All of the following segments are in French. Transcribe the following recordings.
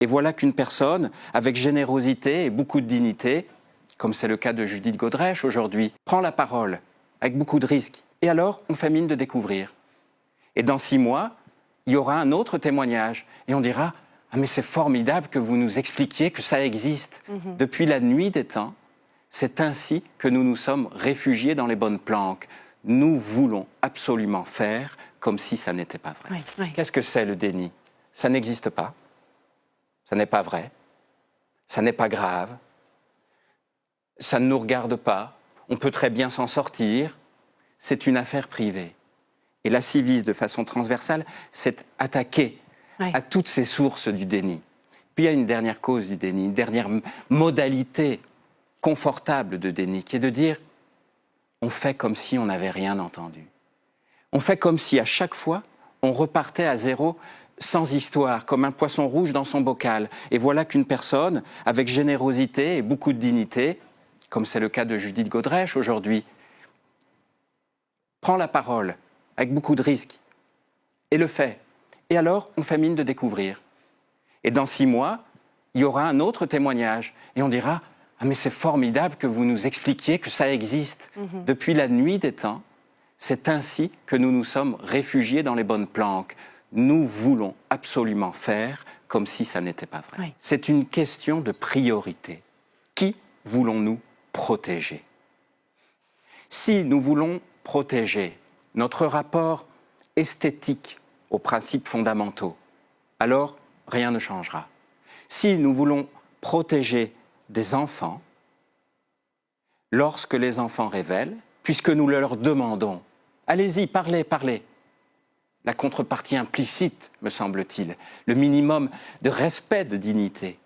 Et voilà qu'une personne, avec générosité et beaucoup de dignité, comme c'est le cas de Judith Godrèche aujourd'hui, prend la parole avec beaucoup de risques. Et alors, on fait mine de découvrir. Et dans 6 mois, il y aura un autre témoignage. Et on dira « Ah mais c'est formidable que vous nous expliquiez que ça existe. Depuis la nuit des temps, c'est ainsi que nous nous sommes réfugiés dans les bonnes planques. Nous voulons absolument faire comme si ça n'était pas vrai. » Qu'est-ce que c'est le déni? Ça n'existe pas. Ça n'est pas vrai. Ça n'est pas grave. Ça ne nous regarde pas. On peut très bien s'en sortir. C'est une affaire privée. Et la Civis, de façon transversale, s'est attaquée à toutes ces sources du déni. Puis il y a une dernière cause du déni, une dernière modalité confortable de déni, qui est de dire on fait comme si on n'avait rien entendu. On fait comme si à chaque fois, on repartait à zéro, sans histoire, comme un poisson rouge dans son bocal. Et voilà qu'une personne, avec générosité et beaucoup de dignité, comme c'est le cas de Judith Godrèche aujourd'hui, prend la parole avec beaucoup de risques et le fait. Et alors, on fait mine de découvrir. Et dans 6 mois, il y aura un autre témoignage et on dira « Ah mais c'est formidable que vous nous expliquiez que ça existe. Depuis la nuit des temps, c'est ainsi que nous nous sommes réfugiés dans les bonnes planques. Nous voulons absolument faire comme si ça n'était pas vrai. » C'est une question de priorité. Qui voulons-nous protéger? Si nous voulons protéger notre rapport esthétique aux principes fondamentaux, alors rien ne changera. Si nous voulons protéger des enfants, lorsque les enfants révèlent, puisque nous leur demandons « Allez-y, parlez, parlez », la contrepartie implicite, me semble-t-il, le minimum de respect, de dignité,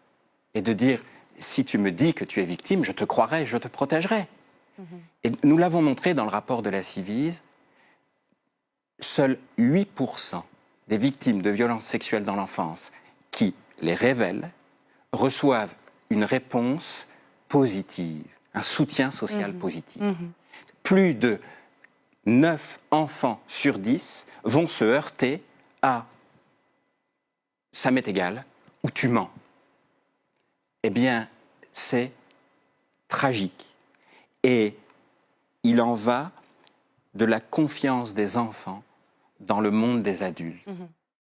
est de dire « Si tu me dis que tu es victime, je te croirai, je te protégerai ». Et nous l'avons montré dans le rapport de la Civis, seuls 8% des victimes de violences sexuelles dans l'enfance qui les révèlent reçoivent une réponse positive, un soutien social positif. Plus de 9 enfants sur 10 vont se heurter à « ça m'est égal » ou « tu mens ». Eh bien, c'est tragique. Et il en va de la confiance des enfants dans le monde des adultes.